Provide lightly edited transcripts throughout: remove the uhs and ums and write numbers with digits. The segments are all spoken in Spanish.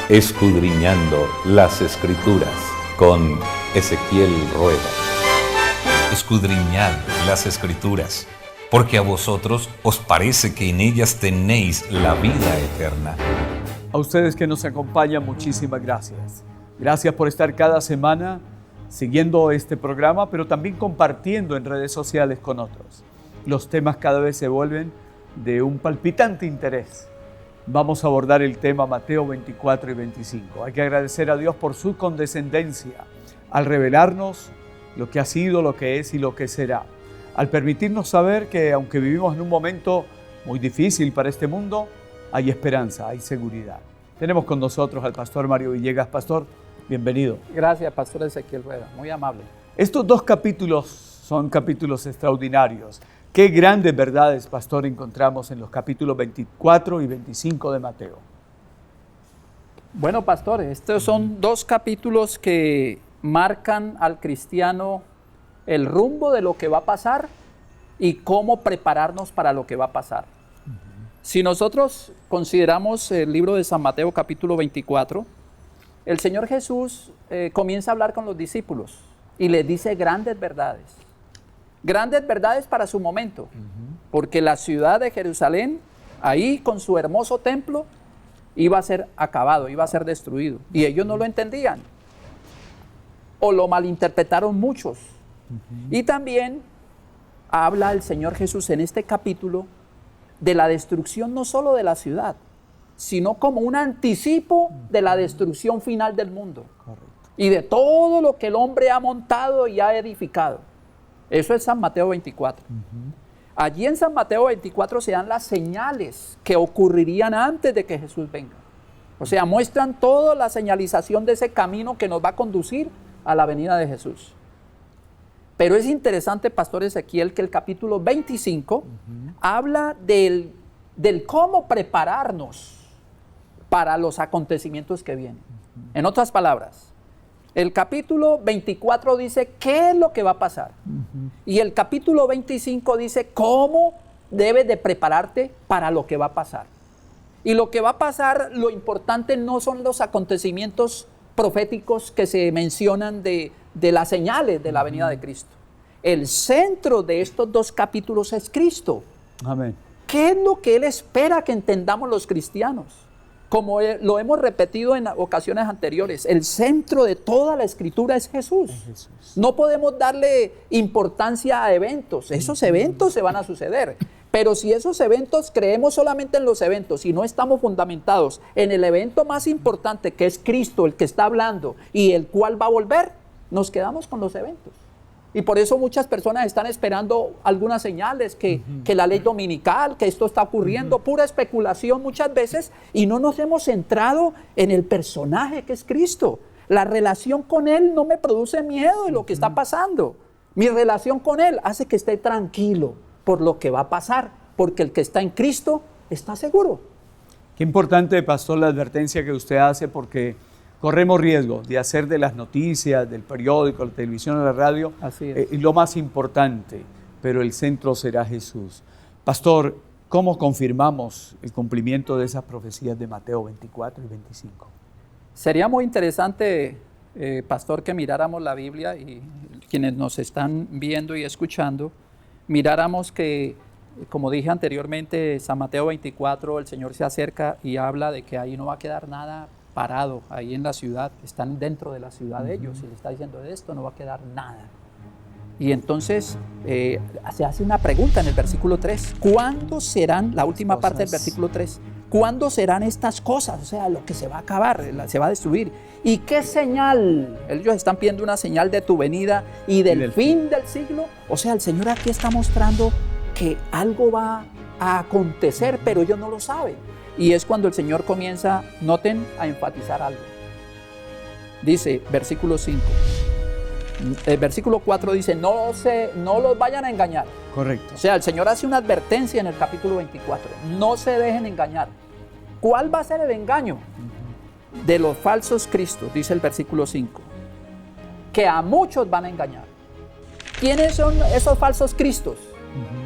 Escudriñando las Escrituras con Ezequiel Rueda. Escudriñad las Escrituras, porque a vosotros os parece que en ellas tenéis la vida eterna. A ustedes que nos acompañan, muchísimas gracias. Gracias por estar cada semana siguiendo este programa, pero también compartiendo en redes sociales con otros. Los temas cada vez se vuelven de un palpitante interés. Vamos a abordar el tema Mateo 24 y 25. Hay que agradecer a Dios por su condescendencia al revelarnos lo que ha sido, lo que es y lo que será. Al permitirnos saber que aunque vivimos en un momento muy difícil para este mundo, hay esperanza, hay seguridad. Tenemos con nosotros al pastor Mario Villegas. Pastor, bienvenido. Gracias, pastor Ezequiel Rueda, muy amable. Estos dos capítulos son capítulos extraordinarios. Qué grandes verdades, pastor, encontramos en los capítulos 24 y 25 de Mateo. Bueno, pastor, estos son dos capítulos que marcan al cristiano el rumbo de lo que va a pasar y cómo prepararnos para lo que va a pasar. Si nosotros consideramos el libro de San Mateo capítulo 24, el Señor Jesús comienza a hablar con los discípulos y les dice grandes verdades para su momento, porque la ciudad de Jerusalén, ahí con su hermoso templo, iba a ser acabado, iba a ser destruido, y ellos no lo entendían, o lo malinterpretaron muchos. Y también habla el Señor Jesús en este capítulo de la destrucción no solo de la ciudad, sino como un anticipo de la destrucción final del mundo. Correcto. Y de todo lo que el hombre ha montado y ha edificado. Eso es San Mateo 24. Allí en San Mateo 24 se dan las señales que ocurrirían antes de que Jesús venga. O sea, muestran toda la señalización de ese camino que nos va a conducir a la venida de Jesús. Pero es interesante, pastor Ezequiel, que el capítulo 25 habla del cómo prepararnos para los acontecimientos que vienen. En otras palabras, el capítulo 24 dice qué es lo que va a pasar. Y el capítulo 25 dice cómo debes de prepararte para lo que va a pasar. Y lo que va a pasar, lo importante no son los acontecimientos proféticos que se mencionan de las señales de la venida de Cristo. El centro de estos dos capítulos es Cristo. Amén. ¿Qué es lo que Él espera que entendamos los cristianos? Como lo hemos repetido en ocasiones anteriores, el centro de toda la Escritura es Jesús. No podemos darle importancia a eventos. Esos eventos se van a suceder. Pero si esos eventos, creemos solamente en los eventos y no estamos fundamentados en el evento más importante, que es Cristo, el que está hablando y el cual va a volver, nos quedamos con los eventos. Y por eso muchas personas están esperando algunas señales, que la ley dominical, que esto está ocurriendo, pura especulación muchas veces, y no nos hemos centrado en el personaje que es Cristo. La relación con Él no me produce miedo de lo que está pasando. Mi relación con Él hace que esté tranquilo por lo que va a pasar, porque el que está en Cristo está seguro. Qué importante, pastor, la advertencia que usted hace, porque corremos riesgo de hacer de las noticias, del periódico, la televisión, la radio, lo más importante, pero el centro será Jesús. Pastor, ¿cómo confirmamos el cumplimiento de esas profecías de Mateo 24 y 25? Sería muy interesante, pastor, que miráramos la Biblia y quienes nos están viendo y escuchando, miráramos que, como dije anteriormente, San Mateo 24, el Señor se acerca y habla de que ahí no va a quedar nada parado, ahí en la ciudad, están dentro de la ciudad de ellos, y le está diciendo de esto no va a quedar nada. Y entonces se hace una pregunta en el versículo 3, ¿cuándo serán, la última parte del versículo 3, cuándo serán estas cosas? O sea, lo que se va a acabar, se va a destruir. ¿Y qué señal? Ellos están pidiendo una señal de tu venida y del fin del siglo. O sea, el Señor aquí está mostrando que algo va a acontecer, pero ellos no lo saben. Y es cuando el Señor comienza, noten, a enfatizar algo. Dice, versículo 5. El versículo 4 dice, no los vayan a engañar. Correcto. O sea, el Señor hace una advertencia en el capítulo 24. No se dejen engañar. ¿Cuál va a ser el engaño? De los falsos cristos, dice el versículo 5. Que a muchos van a engañar. ¿Quiénes son esos falsos cristos?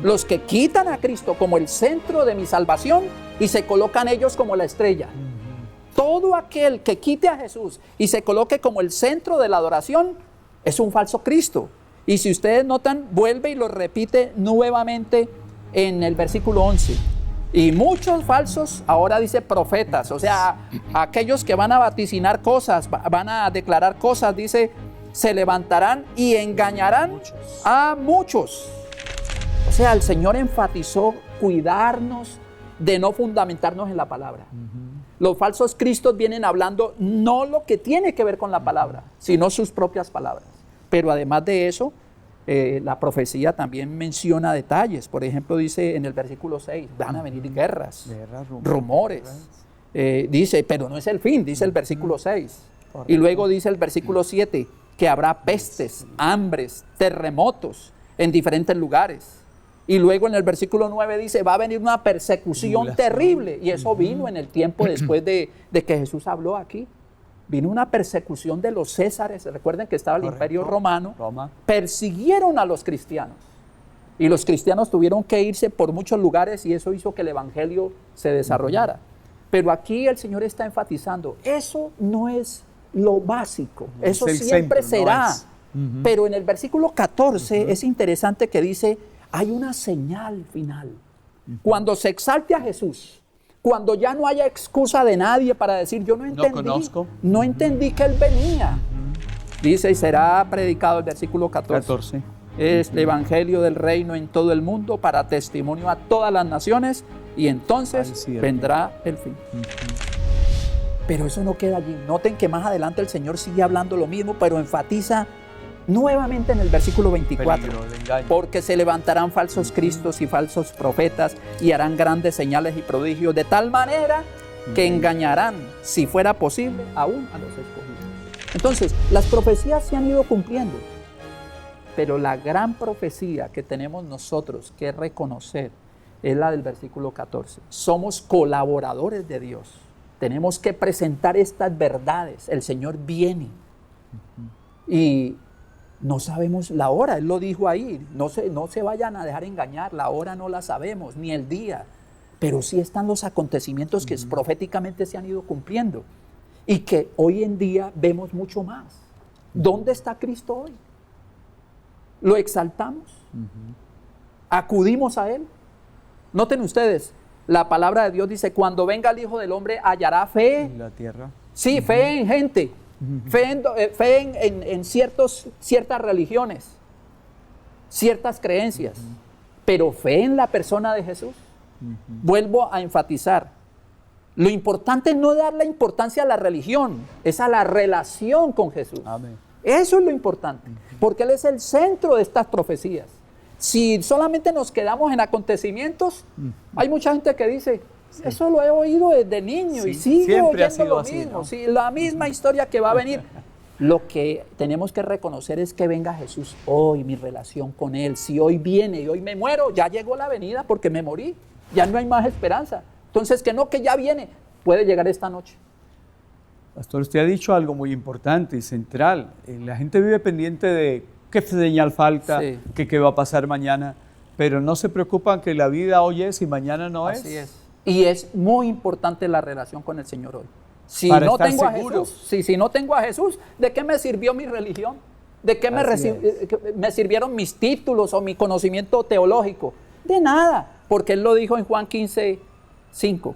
Los que quitan a Cristo como el centro de mi salvación y se colocan ellos como la estrella. todo aquel que quite a Jesús y se coloque como el centro de la adoración es un falso Cristo. Y si ustedes notan, vuelve y lo repite nuevamente en el versículo 11. Y muchos falsos, ahora dice profetas, o sea, aquellos que van a vaticinar cosas, van a declarar cosas, dice, se levantarán y engañarán a muchos. O sea, el Señor enfatizó cuidarnos de no fundamentarnos en la palabra. Los falsos cristos vienen hablando no lo que tiene que ver con la palabra, sino sus propias palabras. Pero además de eso, la profecía también menciona detalles. Por ejemplo, dice en el versículo 6, van a venir guerras, rumores. Dice, pero no es el fin, dice el versículo 6. Y luego dice el versículo 7, que habrá pestes, hambres, terremotos en diferentes lugares. Y luego en el versículo 9 dice, va a venir una persecución terrible. Y eso vino en el tiempo después de que Jesús habló aquí. Vino una persecución de los Césares. Recuerden que estaba el Imperio Romano. Persiguieron a los cristianos. Y los cristianos tuvieron que irse por muchos lugares y eso hizo que el Evangelio se desarrollara. Pero aquí el Señor está enfatizando, eso no es lo básico. Eso siempre será. Pero en el versículo 14 es interesante que dice, hay una señal final. Cuando se exalte a Jesús, cuando ya no haya excusa de nadie para decir, yo no entendí que Él venía. Dice, y será predicado el versículo 14. Es el evangelio del reino en todo el mundo para testimonio a todas las naciones y entonces vendrá el fin. Pero eso no queda allí. Noten que más adelante el Señor sigue hablando lo mismo, pero enfatiza nuevamente en el versículo 24, porque se levantarán falsos cristos y falsos profetas y harán grandes señales y prodigios de tal manera que engañarán, si fuera posible, aún a los escogidos. Entonces, las profecías se han ido cumpliendo, pero la gran profecía que tenemos nosotros que reconocer es la del versículo 14. Somos colaboradores de Dios. Tenemos que presentar estas verdades. El Señor viene y no sabemos la hora, Él lo dijo ahí, no se vayan a dejar engañar, la hora no la sabemos, ni el día, pero sí están los acontecimientos que proféticamente se han ido cumpliendo y que hoy en día vemos mucho más. ¿Dónde está Cristo hoy? ¿Lo exaltamos? ¿Acudimos a Él? Noten ustedes, la palabra de Dios dice, cuando venga el Hijo del Hombre, ¿hallará fe en la tierra? Sí, fe en gente. Fe en ciertas religiones, ciertas creencias, pero fe en la persona de Jesús. Vuelvo a enfatizar, lo importante es no dar la importancia a la religión, es a la relación con Jesús. Amén. Eso es lo importante, porque Él es el centro de estas profecías. Si solamente nos quedamos en acontecimientos, hay mucha gente que dice, eso lo he oído desde niño y sigo oyendo lo mismo, ¿no? Sí, la misma historia que va a venir. Lo que tenemos que reconocer es que venga Jesús hoy, mi relación con Él. Si hoy viene y hoy me muero, ya llegó la venida porque me morí, ya no hay más esperanza. Entonces que ya viene, puede llegar esta noche. Pastor, usted ha dicho algo muy importante y central. La gente vive pendiente de qué señal falta, qué va a pasar mañana, pero no se preocupan que la vida hoy es y mañana no es. Así es. Y es muy importante la relación con el Señor hoy. Si no tengo a Jesús, ¿de qué me sirvió mi religión? ¿De qué me sirvieron mis títulos o mi conocimiento teológico? De nada, porque Él lo dijo en Juan 15:5.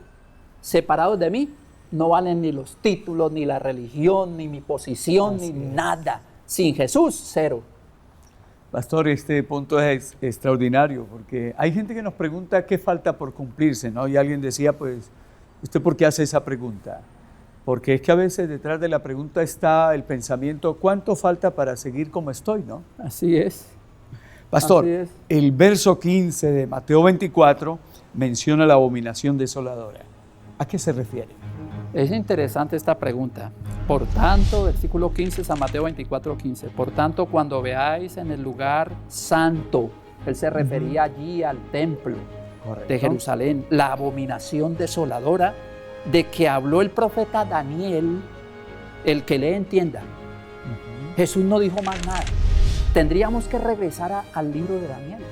Separados de mí, no valen ni los títulos, ni la religión, ni mi posición, nada. Sin Jesús, cero. Pastor, este punto es extraordinario porque hay gente que nos pregunta qué falta por cumplirse, ¿no? Y alguien decía, pues, ¿usted por qué hace esa pregunta? Porque es que a veces detrás de la pregunta está el pensamiento, ¿cuánto falta para seguir como estoy, no? Así es. Pastor, el verso 15 de Mateo 24 menciona la abominación desoladora. ¿A qué se refiere? Es interesante esta pregunta. Por tanto, versículo 15, San Mateo 24:15. Por tanto, cuando veáis en el lugar santo, Él se refería allí al templo de Jerusalén, la abominación desoladora de que habló el profeta Daniel, el que lee entienda. Jesús no dijo más nada. Tendríamos que regresar al libro de Daniel.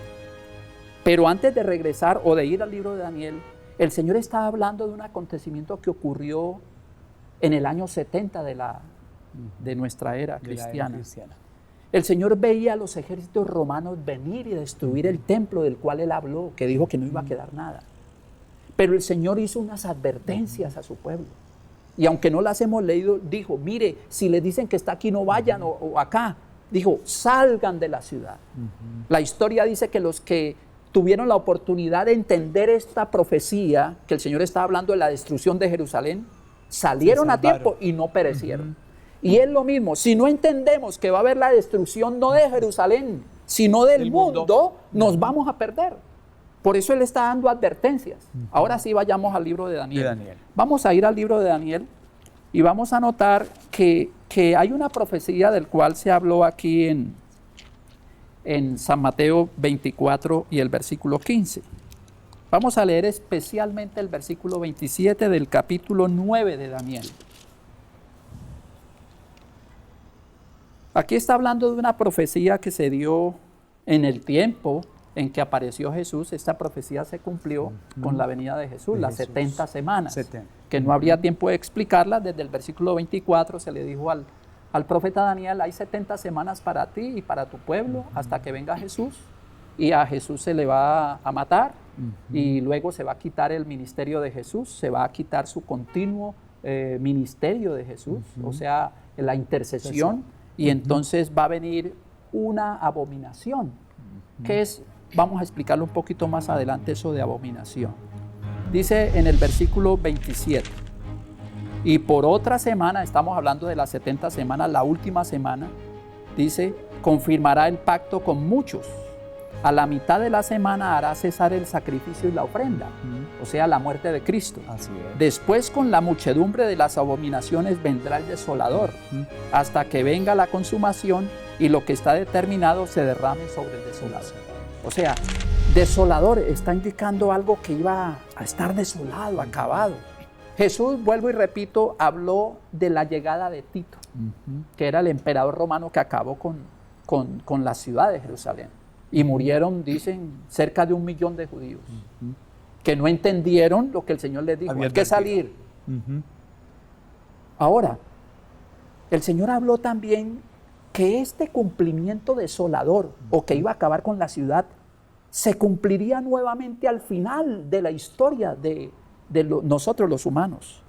Pero antes de regresar o de ir al libro de Daniel, el Señor está hablando de un acontecimiento que ocurrió en el año 70 de nuestra era cristiana. El Señor veía a los ejércitos romanos venir y destruir el templo del cual Él habló, que dijo que no iba a quedar nada. Pero el Señor hizo unas advertencias a su pueblo. Y aunque no las hemos leído, dijo, mire, si les dicen que está aquí, no vayan, o acá. Dijo, salgan de la ciudad. La historia dice que los que tuvieron la oportunidad de entender esta profecía, que el Señor estaba hablando de la destrucción de Jerusalén, salieron a tiempo y no perecieron. Y es lo mismo, si no entendemos que va a haber la destrucción no de Jerusalén, sino del mundo, nos vamos a perder. Por eso Él está dando advertencias. Ahora sí vayamos al libro de Daniel. Vamos a ir al libro de Daniel y vamos a notar que hay una profecía del cual se habló aquí en San Mateo 24 y el versículo 15. Vamos a leer especialmente el versículo 27 del capítulo 9 de Daniel. Aquí está hablando de una profecía que se dio en el tiempo en que apareció Jesús. Esta profecía se cumplió con la venida de Jesús, las 70 semanas, que no habría tiempo de explicarla. Desde el versículo 24 se le dijo al profeta Daniel, hay 70 semanas para ti y para tu pueblo hasta que venga Jesús, y a Jesús se le va a matar, y luego se va a quitar el ministerio de Jesús, se va a quitar su continuo ministerio de Jesús, o sea, la intercesión, y entonces va a venir una abominación, que es, vamos a explicarlo un poquito más adelante eso de abominación. Dice en el versículo 27, y por otra semana, estamos hablando de las 70 semanas, la última semana, dice, confirmará el pacto con muchos. A la mitad de la semana hará cesar el sacrificio y la ofrenda, o sea, la muerte de Cristo. Así es. Después, con la muchedumbre de las abominaciones, vendrá el desolador, hasta que venga la consumación y lo que está determinado se derrame sobre el desolador. O sea, desolador está indicando algo que iba a estar desolado, acabado. Jesús, vuelvo y repito, habló de la llegada de Tito, que era el emperador romano que acabó con la ciudad de Jerusalén. Y murieron, dicen, cerca de 1 millón de judíos, que no entendieron lo que el Señor les dijo, hay que salir. Ahora, el Señor habló también que este cumplimiento desolador, o que iba a acabar con la ciudad, se cumpliría nuevamente al final de la historia de nosotros los humanos.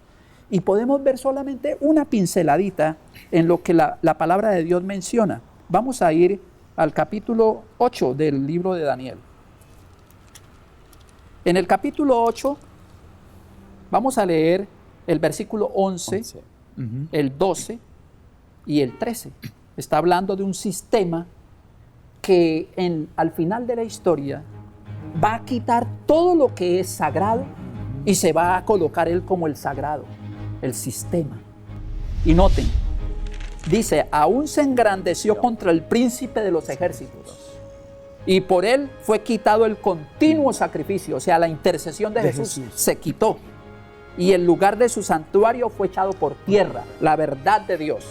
Y podemos ver solamente una pinceladita en lo que la palabra de Dios menciona. Vamos a ir al capítulo 8 del libro de Daniel. En el capítulo 8 vamos a leer el versículo 11. El 12 y el 13. Está hablando de un sistema que al final de la historia va a quitar todo lo que es sagrado y se va a colocar él como el sagrado, el sistema. Y noten, dice, aún se engrandeció contra el príncipe de los ejércitos, y por él fue quitado el continuo sacrificio, o sea, la intercesión de Jesús se quitó, y el lugar de su santuario fue echado por tierra, la verdad de Dios.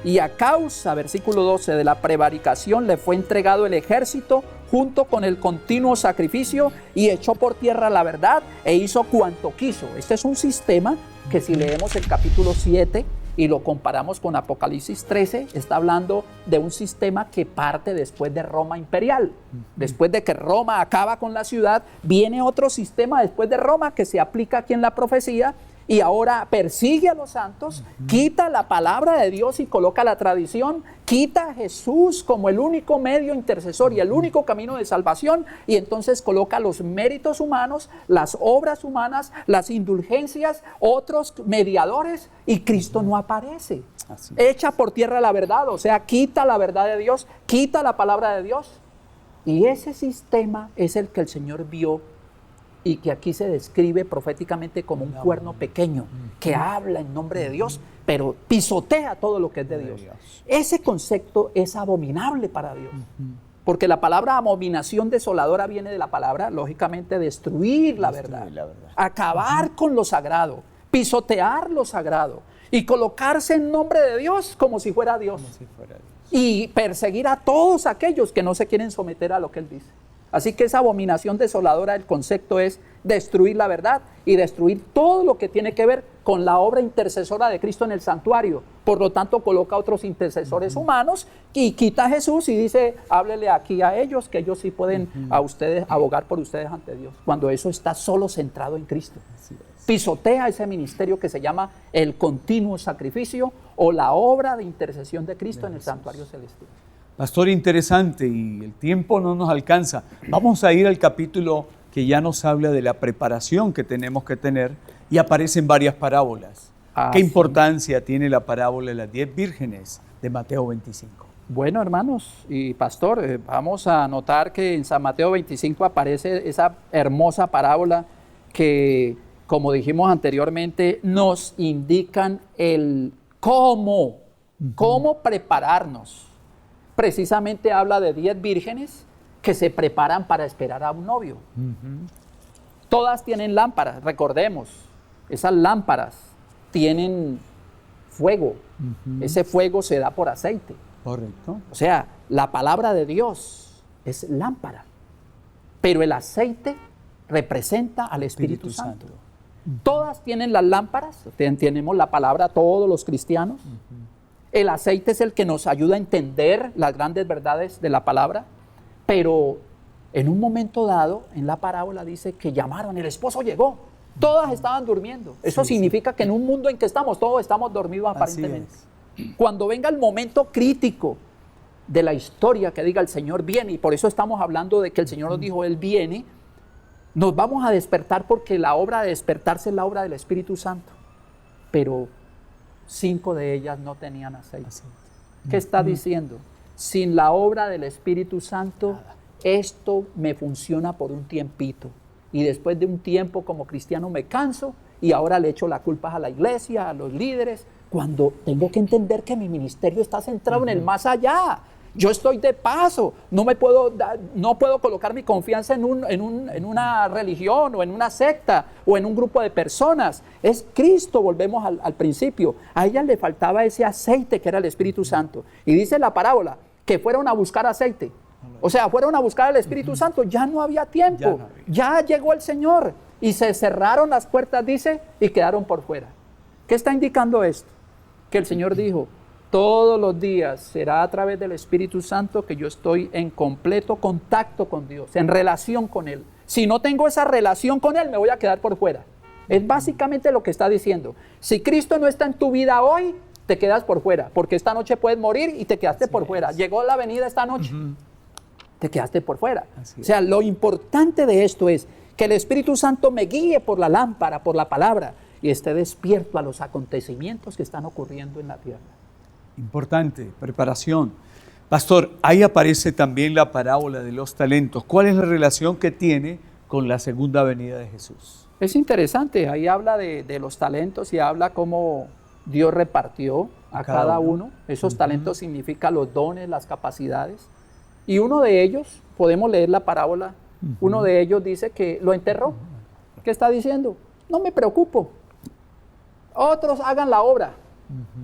Y a causa, versículo 12, de la prevaricación le fue entregado el ejército junto con el continuo sacrificio, y echó por tierra la verdad e hizo cuanto quiso. Este es un sistema que, si leemos el capítulo 7 y lo comparamos con Apocalipsis 13, está hablando de un sistema que parte después de Roma imperial. Después de que Roma acaba con la ciudad, viene otro sistema después de Roma que se aplica aquí en la profecía, y ahora persigue a los santos, quita la palabra de Dios y coloca la tradición, quita a Jesús como el único medio intercesor y el único camino de salvación, y entonces coloca los méritos humanos, las obras humanas, las indulgencias, otros mediadores, y Cristo no aparece. Echa por tierra la verdad, o sea, quita la verdad de Dios, quita la palabra de Dios. Y ese sistema es el que el Señor vio, y que aquí se describe proféticamente como un cuerno pequeño que habla en nombre de Dios, pero pisotea todo lo que es de Dios. Ese concepto es abominable para Dios, porque la palabra abominación desoladora viene de la palabra, lógicamente, destruir la verdad, acabar con lo sagrado, pisotear lo sagrado y colocarse en nombre de Dios como si fuera Dios, y perseguir a todos aquellos que no se quieren someter a lo que Él dice. Así que esa abominación desoladora, el concepto es destruir la verdad y destruir todo lo que tiene que ver con la obra intercesora de Cristo en el santuario. Por lo tanto, coloca otros intercesores humanos y quita a Jesús y dice, háblele aquí a ellos, que ellos sí pueden a ustedes abogar por ustedes ante Dios. Cuando eso está solo centrado en Cristo. Pisotea ese ministerio que se llama el continuo sacrificio o la obra de intercesión de Cristo en el santuario celestial. Pastor, interesante, y el tiempo no nos alcanza. Vamos a ir al capítulo que ya nos habla de la preparación que tenemos que tener, y aparecen varias parábolas. ¿Qué importancia tiene la parábola de las 10 vírgenes de Mateo 25? Bueno, hermanos y pastor, vamos a notar que en San Mateo 25 aparece esa hermosa parábola que, como dijimos anteriormente, nos indican el cómo prepararnos. Precisamente habla de 10 vírgenes que se preparan para esperar a un novio. Todas tienen lámparas, recordemos, esas lámparas tienen fuego. Ese fuego se da por aceite. Correcto. O sea, la palabra de Dios es lámpara, pero el aceite representa al Espíritu Santo. Todas tienen las lámparas, tenemos la palabra todos los cristianos. El aceite es el que nos ayuda a entender las grandes verdades de la palabra, pero en un momento dado, en la parábola dice que llamaron, el esposo llegó, todas estaban durmiendo. Eso significa que en un mundo en que estamos, todos estamos dormidos aparentemente. Cuando venga el momento crítico de la historia, que diga el Señor viene, y por eso estamos hablando de que el Señor nos dijo, Él viene, nos vamos a despertar, porque la obra de despertarse es la obra del Espíritu Santo. Pero 5 de ellas no tenían aceite. ¿Qué está diciendo? Sin la obra del Espíritu Santo, esto me funciona por un tiempito. Y después de un tiempo como cristiano me canso y ahora le echo la culpa a la iglesia, a los líderes, cuando tengo que entender que mi ministerio está centrado en el más allá. Yo estoy de paso, no puedo colocar mi confianza en una religión o en una secta o en un grupo de personas. Es Cristo, volvemos al principio. A ellas le faltaba ese aceite que era el Espíritu Santo. Y dice la parábola que fueron a buscar aceite. O sea, fueron a buscar al Espíritu Santo, ya no había tiempo, ya llegó el Señor. Y se cerraron las puertas, dice, y quedaron por fuera. ¿Qué está indicando esto? Que el Señor dijo, todos los días será a través del Espíritu Santo que yo estoy en completo contacto con Dios, en relación con Él. Si no tengo esa relación con Él, me voy a quedar por fuera. Es básicamente lo que está diciendo. Si Cristo no está en tu vida hoy, te quedas por fuera, porque esta noche puedes morir y te quedaste por fuera. Llegó la venida esta noche, te quedaste por fuera. O sea, lo importante de esto es que el Espíritu Santo me guíe por la lámpara, por la palabra, y esté despierto a los acontecimientos que están ocurriendo en la tierra. Importante, preparación. Pastor, ahí aparece también la parábola de los talentos. ¿Cuál es la relación que tiene con la segunda venida de Jesús? Es interesante, ahí habla de los talentos y habla cómo Dios repartió a cada uno. Esos talentos significan los dones, las capacidades. Y uno de ellos, podemos leer la parábola, uno de ellos dice que lo enterró. ¿Qué está diciendo? No me preocupo. Otros hagan la obra.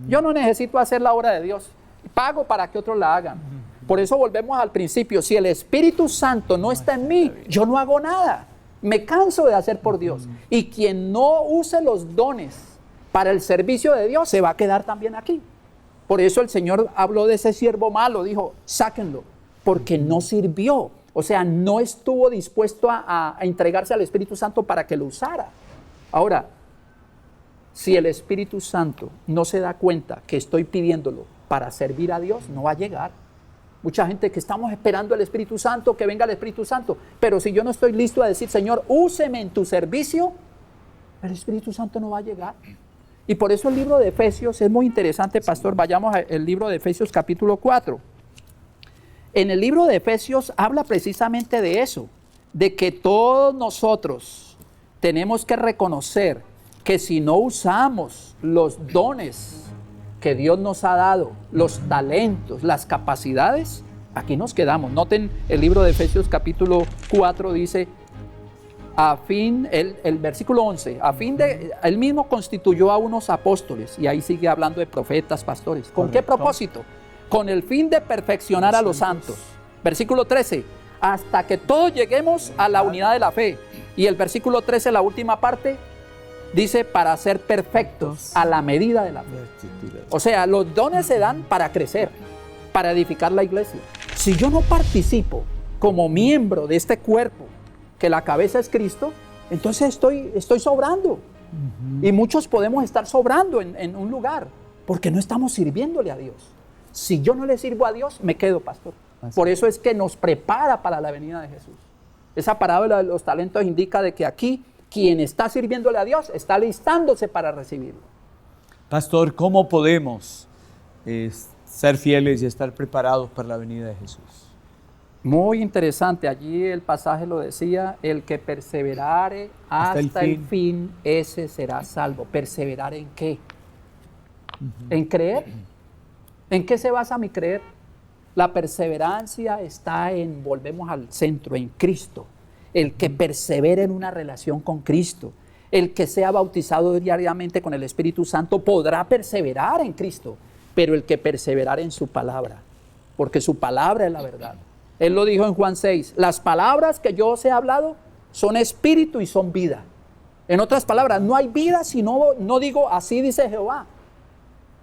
Yo no necesito hacer la obra de Dios. Pago para que otros la hagan. Por eso volvemos al principio. Si el Espíritu Santo no está en mí, yo no hago nada. Me canso de hacer por Dios. Y quien no use los dones para el servicio de Dios, se va a quedar también aquí. Por eso el Señor habló de ese siervo malo. Dijo, sáquenlo, porque no sirvió. O sea, no estuvo dispuesto a entregarse al Espíritu Santo para que lo usara. Ahora, si el Espíritu Santo no se da cuenta que estoy pidiéndolo para servir a Dios, no va a llegar. Mucha gente que estamos esperando el Espíritu Santo, que venga el Espíritu Santo, pero si yo no estoy listo a decir, Señor, úseme en tu servicio, el Espíritu Santo no va a llegar. Y por eso el libro de Efesios es muy interesante, pastor. Vayamos al libro de Efesios capítulo 4. En el libro de Efesios habla precisamente de eso, de que todos nosotros tenemos que reconocer que si no usamos los dones que Dios nos ha dado, los talentos, las capacidades, aquí nos quedamos. Noten el libro de Efesios capítulo 4 dice, el versículo 11, él mismo constituyó a unos apóstoles, y ahí sigue hablando de profetas, pastores. ¿Con qué propósito? Con el fin de perfeccionar a los santos. Versículo 13, hasta que todos lleguemos a la unidad de la fe. Y el versículo 13, la última parte, dice para ser perfectos a la medida de la fe. O sea, los dones se dan para crecer, para edificar la iglesia. Si yo no participo como miembro de este cuerpo, que la cabeza es Cristo, entonces estoy sobrando. Y muchos podemos estar sobrando en un lugar, porque no estamos sirviéndole a Dios. Si yo no le sirvo a Dios, me quedo, pastor. Por eso es que nos prepara para la venida de Jesús. Esa parábola de los talentos indica de que aquí, quien está sirviéndole a Dios, está listándose para recibirlo. Pastor, ¿cómo podemos ser fieles y estar preparados para la venida de Jesús? Muy interesante, allí el pasaje lo decía, el que perseverare hasta el fin, ese será salvo. ¿Perseverar en qué? ¿En creer? ¿En qué se basa mi creer? La perseverancia está en, volvemos al centro, en Cristo. El que persevere en una relación con Cristo, el que sea bautizado diariamente con el Espíritu Santo podrá perseverar en Cristo, pero el que perseverar en su palabra, porque su palabra es la verdad. Él lo dijo en Juan 6, las palabras que yo os he hablado son espíritu y son vida. En otras palabras, no hay vida si no digo así dice Jehová.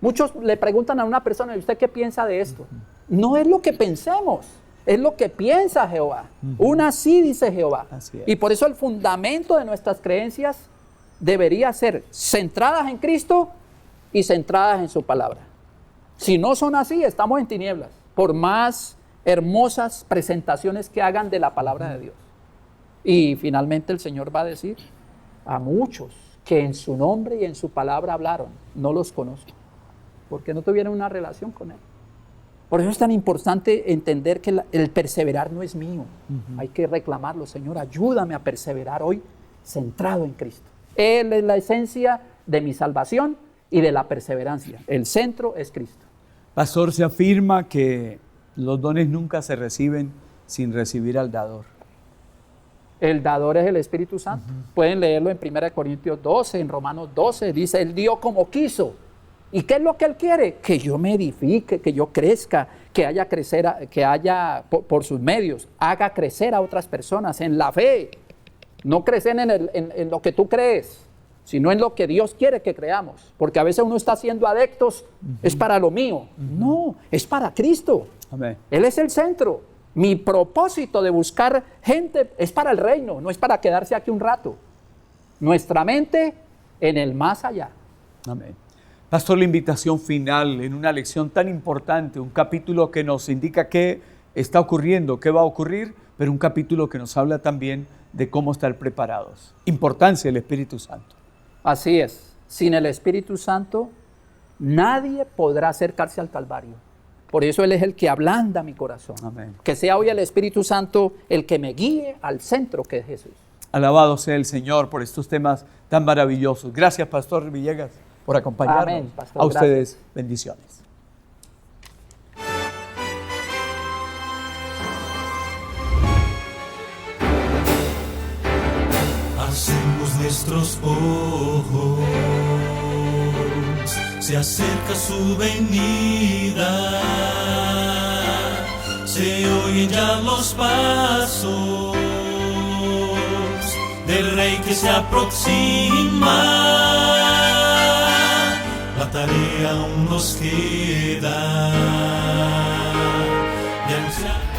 Muchos le preguntan a una persona, ¿y usted qué piensa de esto? No es lo que pensemos, es lo que piensa Jehová. Una así dice Jehová. Y por eso el fundamento de nuestras creencias debería ser centradas en Cristo y centradas en su palabra. Si no son así, estamos en tinieblas, por más hermosas presentaciones que hagan de la palabra de Dios. Y finalmente el Señor va a decir a muchos que en su nombre y en su palabra hablaron, no los conozco, porque no tuvieron una relación con Él. Por eso es tan importante entender que el perseverar no es mío. Hay que reclamarlo, Señor, ayúdame a perseverar hoy centrado en Cristo. Él es la esencia de mi salvación y de la perseverancia. El centro es Cristo. Pastor, se afirma que los dones nunca se reciben sin recibir al dador. El dador es el Espíritu Santo. Pueden leerlo en 1 Corintios 12, en Romanos 12. Dice, Él dio como quiso. ¿Y qué es lo que Él quiere? Que yo me edifique, que yo crezca, que haya crecer, que haya por sus medios, haga crecer a otras personas en la fe. No crecer en lo que tú crees, sino en lo que Dios quiere que creamos. Porque a veces uno está haciendo adeptos, es para lo mío. No, es para Cristo. Amén. Él es el centro. Mi propósito de buscar gente es para el reino, no es para quedarse aquí un rato. Nuestra mente en el más allá. Amén. Pastor, la invitación final en una lección tan importante, un capítulo que nos indica qué está ocurriendo, qué va a ocurrir, pero un capítulo que nos habla también de cómo estar preparados. Importancia del Espíritu Santo. Así es. Sin el Espíritu Santo, nadie podrá acercarse al Calvario. Por eso Él es el que ablanda mi corazón. Amén. Que sea hoy el Espíritu Santo el que me guíe al centro que es Jesús. Alabado sea el Señor por estos temas tan maravillosos. Gracias, Pastor Villegas, por acompañarnos. Amén, pastor, a ustedes, gracias. bendiciones. Hacemos nuestros ojos, se acerca su venida, se oyen ya los pasos del Rey que se aproxima. La tarea aún nos queda de anunciar.